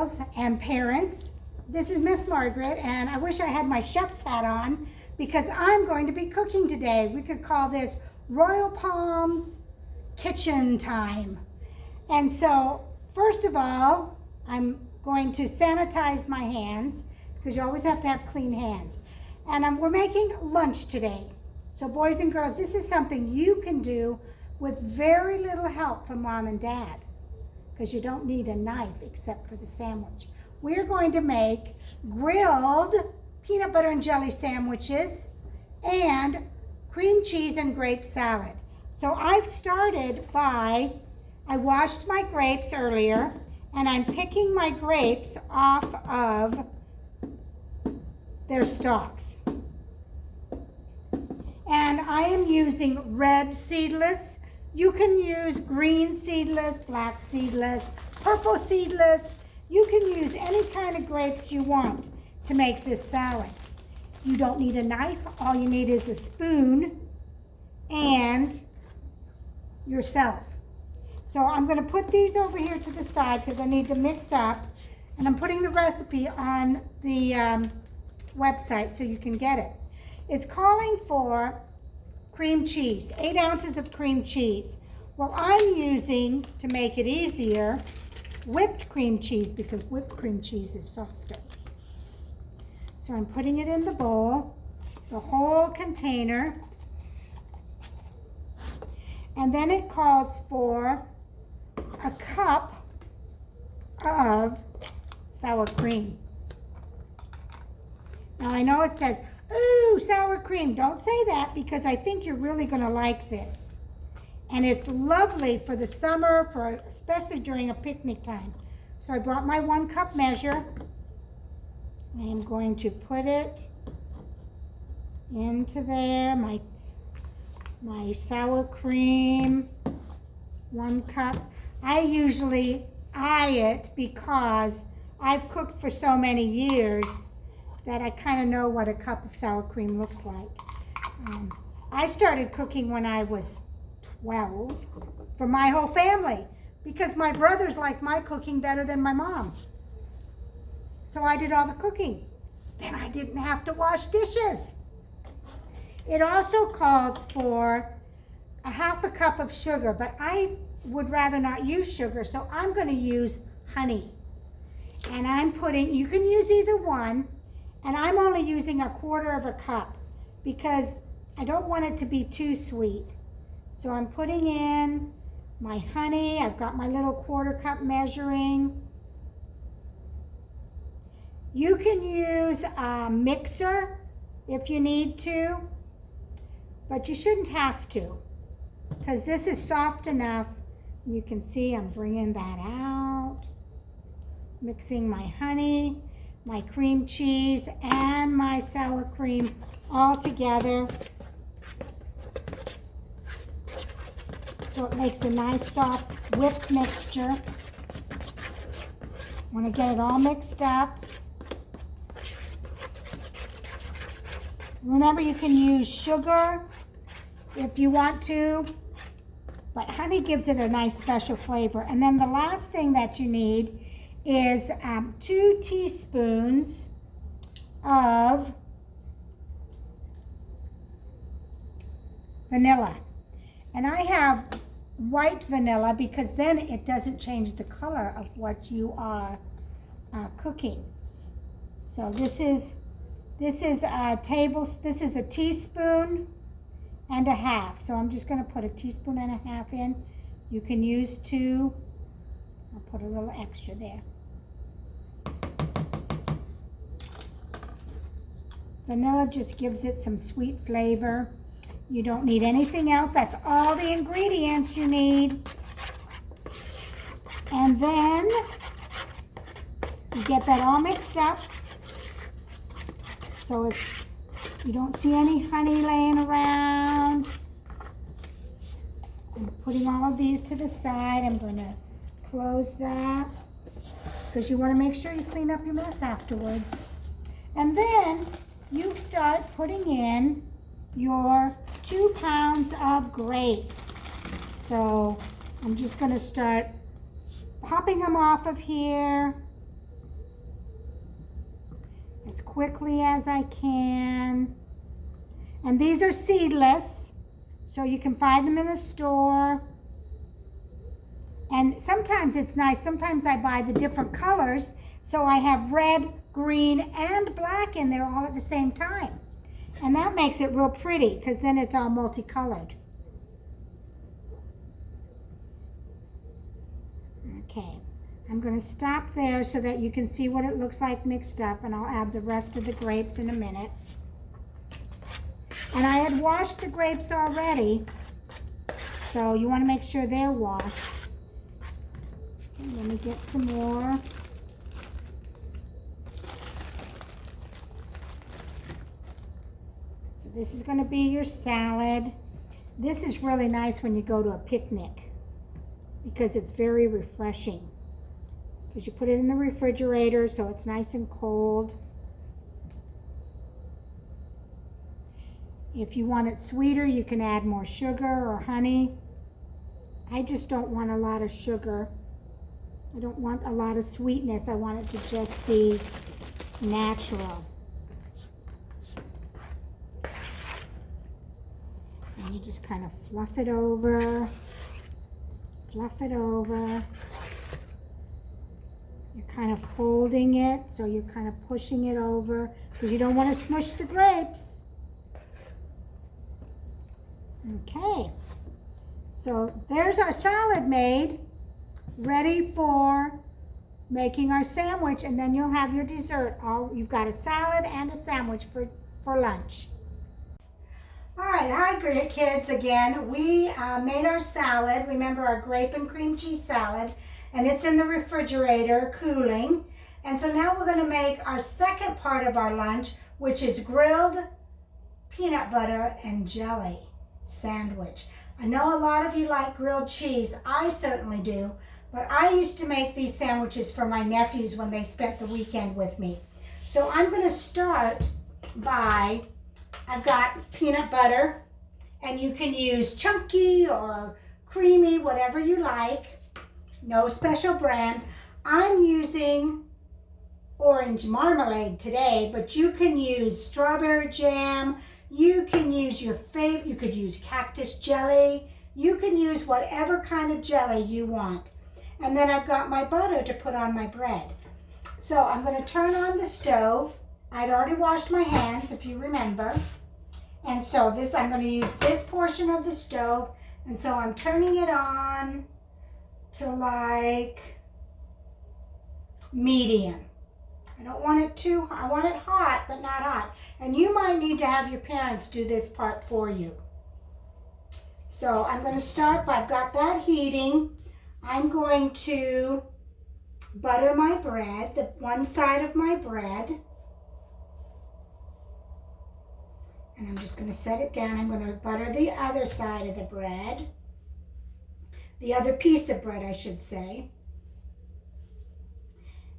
girls and parents. This is Miss Margaret, and I wish I had my chef's hat on because I'm going to be cooking today. We could call this Royal Palms Kitchen Time. And so, first of all, I'm going to sanitize my hands because you always have to have clean hands. And we're making lunch today. So boys and girls, this is something you can do with very little help from mom and dad, because you don't need a knife except for the sandwich. We're going to make grilled peanut butter and jelly sandwiches and cream cheese and grape salad. So I've started by, I washed my grapes earlier, and I'm picking my grapes off of their stalks. And I am using red seedless. You can use green seedless, black seedless, purple seedless. You can use any kind of grapes you want to make this salad. You don't need a knife. All you need is a spoon and yourself. So I'm going to put these over here to the side because I need to mix up. And I'm putting the recipe on the website so you can get it. It's calling for cream cheese, 8 ounces of cream cheese. Well, I'm using, to make it easier, whipped cream cheese because whipped cream cheese is softer. So I'm putting it in the bowl, the whole container. And then it calls for a cup of sour cream. Now I know it says, ooh, sour cream. Don't say that because I think you're really going to like this. And it's lovely for the summer, especially during a picnic time. So I brought my 1 cup measure. I am going to put it into there, my sour cream, 1 cup. I usually eye it because I've cooked for so many years that I kind of know what a cup of sour cream looks like. I started cooking when I was 12 for my whole family because my brothers like my cooking better than my mom's. So I did all the cooking. Then I didn't have to wash dishes. It also calls for a 1/2 cup of sugar, but I would rather not use sugar, so I'm going to use honey. And I'm putting, you can use either one, and I'm only using 1/4 cup because I don't want it to be too sweet. So I'm putting in my honey. I've got my little 1/4 cup measuring. You can use a mixer if you need to, but you shouldn't have to because this is soft enough. You can see I'm bringing that out, mixing my honey, my cream cheese, and my sour cream all together. So it makes a nice soft whipped mixture. Want to get it all mixed up. Remember, you can use sugar if you want to, but honey gives it a nice special flavor. And then the last thing that you need is 2 teaspoons of vanilla. And I have white vanilla because then it doesn't change the color of what you are cooking. So this is a teaspoon and a half. So I'm just going to put a teaspoon and a half in. You can use 2. I'll put a little extra there. Vanilla just gives it some sweet flavor. You don't need anything else. That's all the ingredients you need. And then you get that all mixed up. So you don't see any honey laying around. I'm putting all of these to the side. I'm going to close that because you want to make sure you clean up your mess afterwards. And then you start putting in your 2 pounds of grapes. So I'm just going to start popping them off of here. as quickly as I can. And these are seedless, so you can find them in the store. And sometimes it's nice, sometimes I buy the different colors, so I have red, green, and black in there all at the same time. And that makes it real pretty, because then it's all multicolored. Okay, I'm going to stop there so that you can see what it looks like mixed up, and I'll add the rest of the grapes in a minute. And I had washed the grapes already, so you want to make sure they're washed. Let me get some more. So this is going to be your salad. This is really nice when you go to a picnic because it's very refreshing. Because you put it in the refrigerator so it's nice and cold. If you want it sweeter, you can add more sugar or honey. I just don't want a lot of sugar. I don't want a lot of sweetness. I want it to just be natural. And you just kind of fluff it over. Fluff it over. You're kind of folding it, so you're kind of pushing it over because you don't want to smush the grapes. Okay. So there's our salad made, ready for making our sandwich, and then you'll have your dessert. You've got a salad and a sandwich for lunch. All right, hi great kids again. We made our salad, remember our grape and cream cheese salad, and it's in the refrigerator cooling. And so now we're going to make our second part of our lunch, which is grilled peanut butter and jelly sandwich. I know a lot of you like grilled cheese. I certainly do. But I used to make these sandwiches for my nephews when they spent the weekend with me. So I'm going to start by, I've got peanut butter, and you can use chunky or creamy, whatever you like. No special brand. I'm using orange marmalade today, but you can use strawberry jam. You can use your favorite, you could use cactus jelly. You can use whatever kind of jelly you want. And then I've got my butter to put on my bread. So I'm going to turn on the stove. I'd already washed my hands, if you remember. And so I'm going to use this portion of the stove. And so I'm turning it on to like medium. I don't want it too, I want it hot, but not hot. And you might need to have your parents do this part for you. So I'm going to start by, I've got that heating. I'm going to butter my bread, the one side of my bread. And I'm just going to set it down. I'm going to butter the other side of the bread. The other piece of bread, I should say.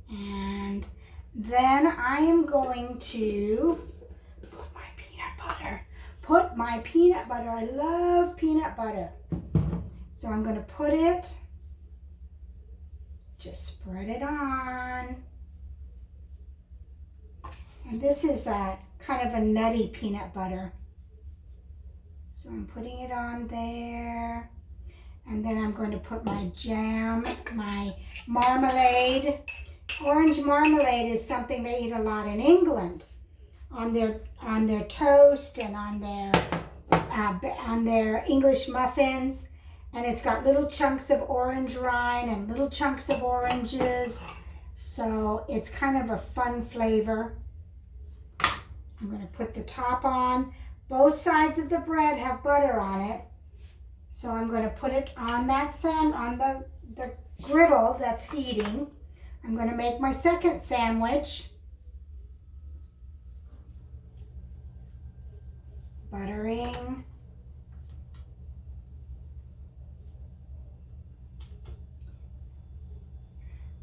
And then I am going to put my peanut butter. I love peanut butter. So I'm going to put it, just spread it on. And this is a kind of a nutty peanut butter. So I'm putting it on there. And then I'm going to put my jam, my marmalade. Orange marmalade is something they eat a lot in England on their toast and on their English muffins. And it's got little chunks of orange rind and little chunks of oranges. So it's kind of a fun flavor. I'm going to put the top on. Both sides of the bread have butter on it. So I'm going to put it on that on the griddle that's heating. I'm going to make my second sandwich. Buttering.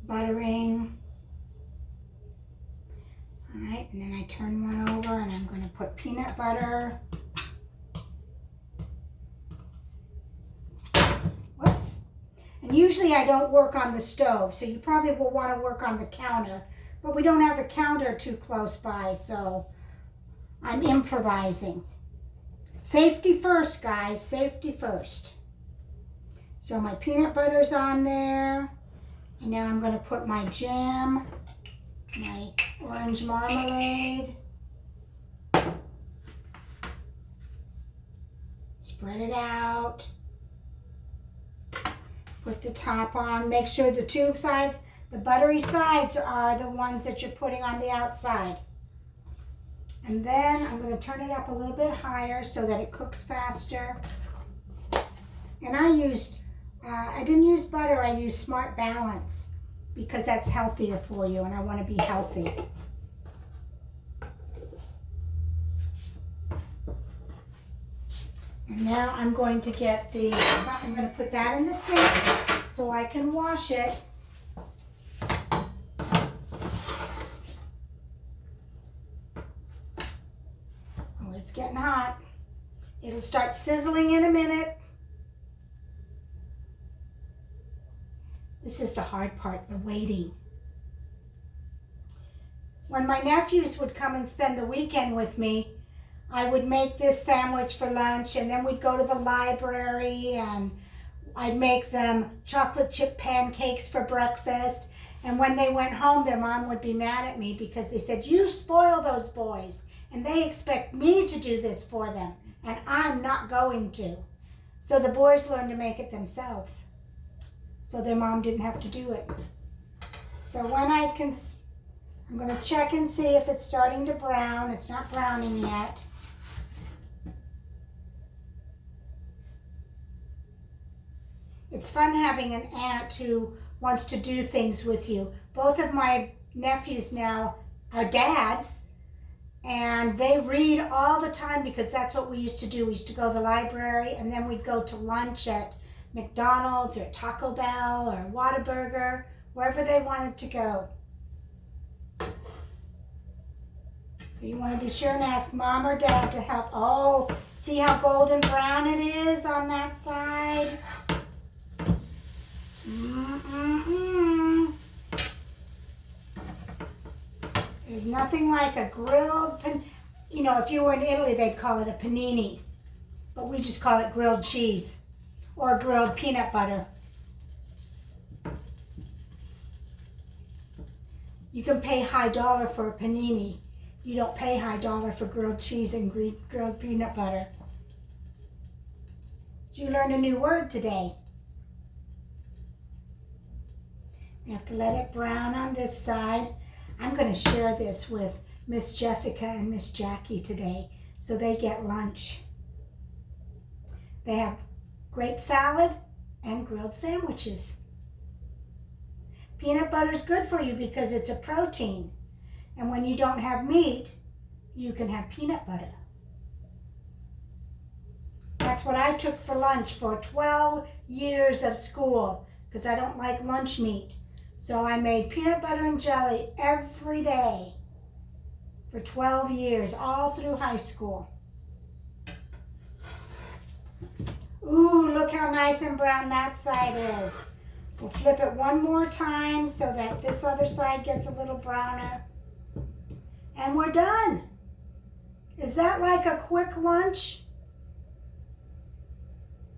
Buttering. All right, and then I turn one over and I'm going to put peanut butter. Whoops. And usually I don't work on the stove, so you probably will want to work on the counter but we don't have a counter too close by, so I'm improvising. Safety first, guys, safety first. So my peanut butter's on there, and now I'm gonna put my jam, my orange marmalade. Spread it out. Put the top on. Make sure the tube sides, the buttery sides are the ones that you're putting on the outside. And then I'm going to turn it up a little bit higher so that it cooks faster. And I didn't use butter, I used Smart Balance because that's healthier for you and I want to be healthy. And now I'm going to get I'm going to put that in the sink so I can wash it. Oh, it's getting hot. It'll start sizzling in a minute. This is the hard part, the waiting. When my nephews would come and spend the weekend with me, I would make this sandwich for lunch, and then we'd go to the library and I'd make them chocolate chip pancakes for breakfast. And when they went home, their mom would be mad at me because they said, "You spoil those boys and they expect me to do this for them and I'm not going to." So the boys learned to make it themselves. So their mom didn't have to do it. So when I'm going to check and see if it's starting to brown. It's not browning yet. It's fun having an aunt who wants to do things with you. Both of my nephews now are dads, and they read all the time because that's what we used to do. We used to go to the library, and then we'd go to lunch at McDonald's or Taco Bell or Whataburger, wherever they wanted to go. So you want to be sure and ask Mom or Dad to help. Oh, see how golden brown it is on that side? There's nothing like a grilled, if you were in Italy, they'd call it a panini, but we just call it grilled cheese or grilled peanut butter. You can pay high dollar for a panini. You don't pay high dollar for grilled cheese and grilled peanut butter. So you learned a new word today. You have to let it brown on this side. I'm going to share this with Miss Jessica and Miss Jackie today so they get lunch. They have grape salad and grilled sandwiches. Peanut butter's good for you because it's a protein. And when you don't have meat, you can have peanut butter. That's what I took for lunch for 12 years of school because I don't like lunch meat. So I made peanut butter and jelly every day for 12 years, all through high school. Ooh, look how nice and brown that side is. We'll flip it one more time so that this other side gets a little browner. And we're done. Is that like a quick lunch?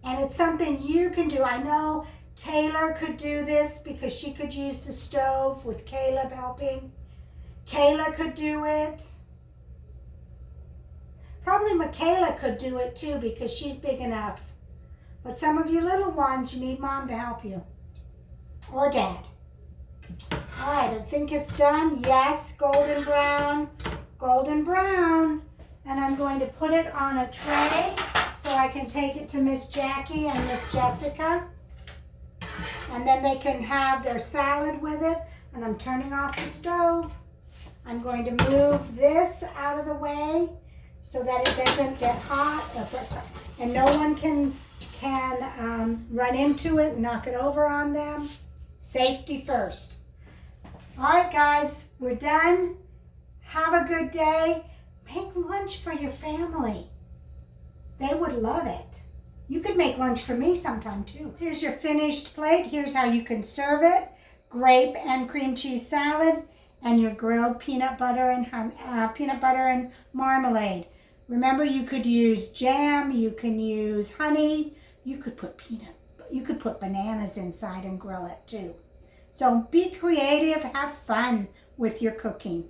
And it's something you can do. I know Taylor could do this because she could use the stove with Caleb helping. Kayla could do it. Probably Michaela could do it too because she's big enough. But some of you little ones, you need Mom to help you. Or Dad. All right, I think it's done. Yes, golden brown, golden brown. And I'm going to put it on a tray so I can take it to Miss Jackie and Miss Jessica. And then they can have their salad with it. And I'm turning off the stove. I'm going to move this out of the way so that it doesn't get hot and no one can run into it and knock it over on them. Safety first. All right, guys, we're done. Have a good day. Make lunch for your family. They would love it. You could make lunch for me sometime too. Here's your finished plate. Here's how you can serve it. Grape and cream cheese salad and your grilled peanut butter and marmalade. Remember, you could use jam, you can use honey, you could put bananas inside and grill it too. So be creative, have fun with your cooking.